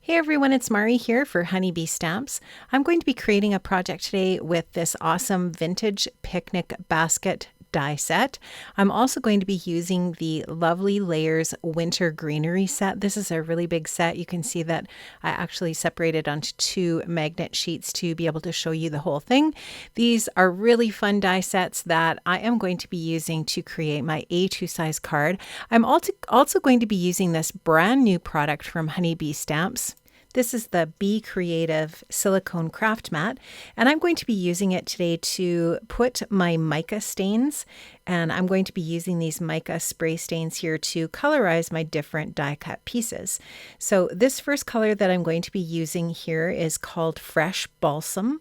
Hey everyone, it's Mari here for Honeybee Stamps. I'm going to be creating a project today with this awesome vintage picnic basket die set. I'm also going to be using the Lovely Layers Winter Greenery set. This is a really big set. You can see that I actually separated onto two magnet sheets to be able to show you the whole thing. These are really fun die sets that I am going to be using to create my A2 size card. I'm also going to be using this brand new product from Honeybee Stamps. This is the Be Creative silicone craft mat, and I'm going to be using it today to put my mica stains, and I'm going to be using these mica spray stains here to colorize my different die cut pieces. So this first color that I'm going to be using here is called Fresh Balsam,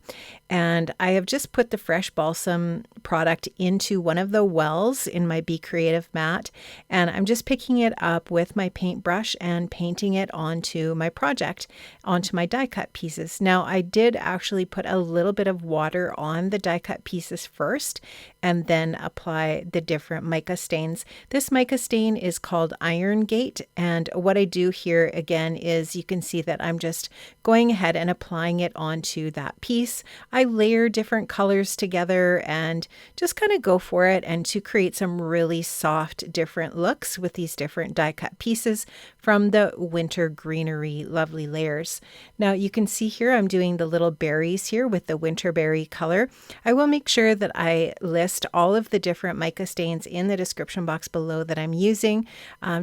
and I have just put the Fresh Balsam product into one of the wells in my Be Creative mat, and I'm just picking it up with my paintbrush and painting it onto my project, onto my die cut pieces. Now I did actually put a little bit of water on the die cut pieces first and then apply the different mica stains. This mica stain is called Iron Gate, and what I do here again is you can see that I'm just going ahead and applying it onto that piece. I layer different colors together and just kind of go for it and to create some really soft different looks with these different die cut pieces from the Winter Greenery Lovely Layers. Now you can see here I'm doing the little berries here with the Winterberry color. I will make sure that I list all of the different mica stains in the description box below that I'm using.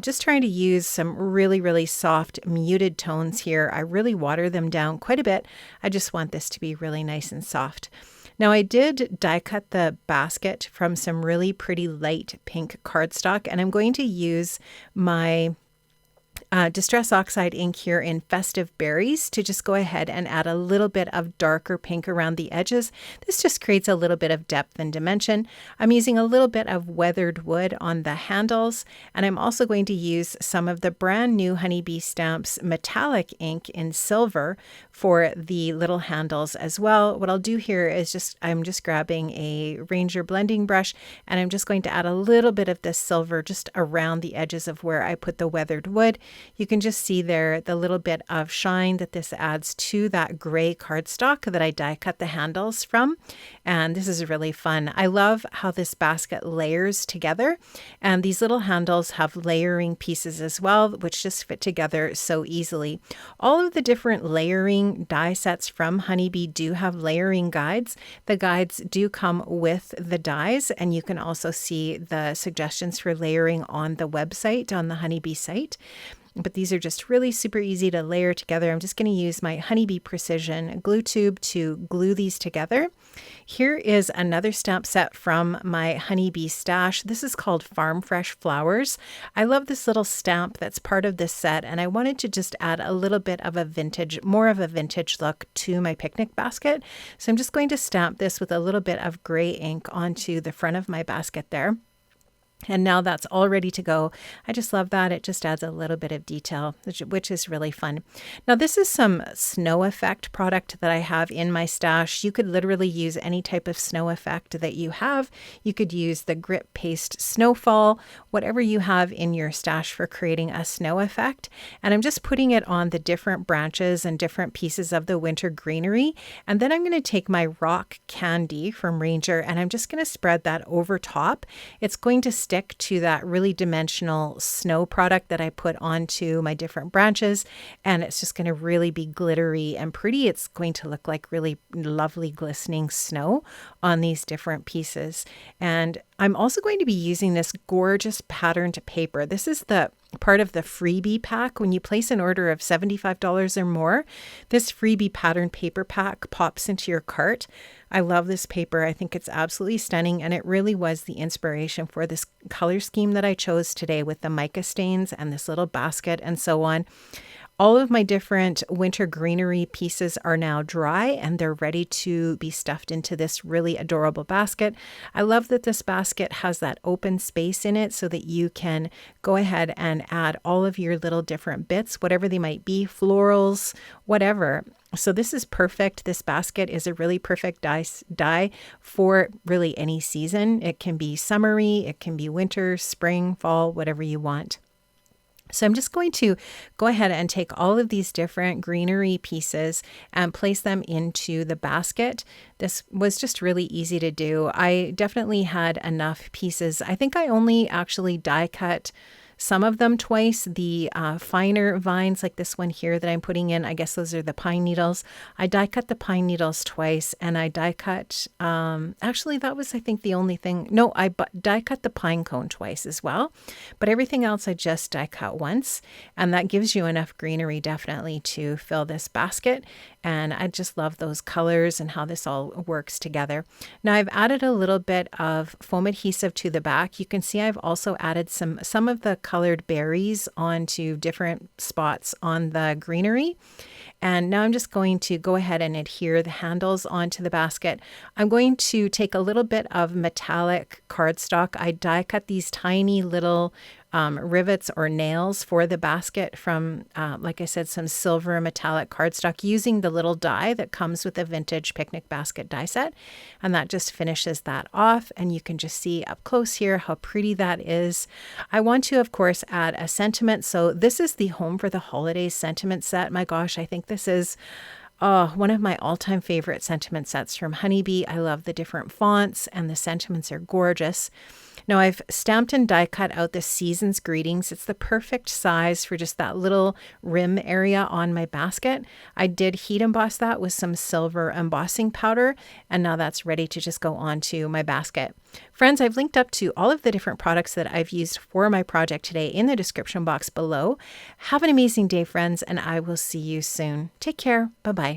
Just trying to use some really soft muted tones here. I really water them down quite a bit. I just want this to be really nice and soft. Now I did die cut the basket from some really pretty light pink cardstock, and I'm going to use my Distress Oxide ink here in Festive Berries to just go ahead and add a little bit of darker pink around the edges. This just creates a little bit of depth and dimension. I'm using a little bit of weathered wood on the handles, and I'm also going to use some of the brand new Honeybee Stamps metallic ink in silver for the little handles as well. What I'll do here is I'm just grabbing a Ranger blending brush, and I'm just going to add a little bit of this silver just around the edges of where I put the weathered wood. You can just see there the little bit of shine that this adds to that gray cardstock that I die cut the handles from. And this is really fun. I love how this basket layers together, and these little handles have layering pieces as well, which just fit together so easily. All of the different layering die sets from Honeybee do have layering guides. The guides do come with the dies, and you can also see the suggestions for layering on the website, on the Honeybee site. But these are just really super easy to layer together. I'm just going to use my Honeybee Precision glue tube to glue these together. Here is another stamp set from my Honeybee stash. This is called Farm Fresh Flowers. I love this little stamp that's part of this set, and I wanted to just add a little bit of a vintage, more of a vintage look to my picnic basket. So I'm just going to stamp this with a little bit of gray ink onto the front of my basket there. And now that's all ready to go. I just love that. It just adds a little bit of detail, which is really fun. Now this is some snow effect product that I have in my stash. You could literally use any type of snow effect that you have. You could use the Grip Paste Snowfall, whatever you have in your stash for creating a snow effect. And I'm just putting it on the different branches and different pieces of the Winter Greenery. And then I'm going to take my Rock Candy from Ranger, and I'm just going to spread that over top. It's going to stick to that really dimensional snow product that I put onto my different branches, and it's just going to really be glittery and pretty. It's going to look like really lovely glistening snow on these different pieces. And I'm also going to be using this gorgeous patterned paper. This is the part of the freebie pack. When you place an order of $75 or more, this freebie patterned paper pack pops into your cart. I love this paper. I think it's absolutely stunning, and it really was the inspiration for this color scheme that I chose today with the mica stains and this little basket and so on. All of my different Winter Greenery pieces are now dry, and they're ready to be stuffed into this really adorable basket. I love that this basket has that open space in it so that you can go ahead and add all of your little different bits, whatever they might be, florals, whatever. So this is perfect. This basket is a really perfect die for really any season. It can be summery, it can be winter, spring, fall, whatever you want. So I'm just going to go ahead and take all of these different greenery pieces and place them into the basket. This was just really easy to do. I definitely had enough pieces. I think I only actually die cut some of them twice. The finer vines like this one here that I'm putting in, I guess those are the pine needles. I die cut the pine needles twice, and I die cut, actually that was I think the only thing. No, I die cut the pine cone twice as well. But everything else I just die cut once, and that gives you enough greenery definitely to fill this basket. And I just love those colors and how this all works together. Now I've added a little bit of foam adhesive to the back. You can see I've also added some of the colored berries onto different spots on the greenery. And now I'm just going to go ahead and adhere the handles onto the basket. I'm going to take a little bit of metallic cardstock. I die cut these tiny little rivets or nails for the basket from, like I said, some silver metallic cardstock using the little die that comes with a vintage picnic basket die set. And that just finishes that off. And you can just see up close here how pretty that is. I want to, of course, add a sentiment. So this is the Home for the Holidays sentiment set. My gosh, I think this is one of my all-time favorite sentiment sets from Honeybee. I love the different fonts and the sentiments are gorgeous. Now I've stamped and die cut out the season's greetings. It's the perfect size for just that little rim area on my basket. I did heat emboss that with some silver embossing powder, and now that's ready to just go onto my basket. Friends, I've linked up to all of the different products that I've used for my project today in the description box below. Have an amazing day, friends, and I will see you soon. Take care. Bye-bye.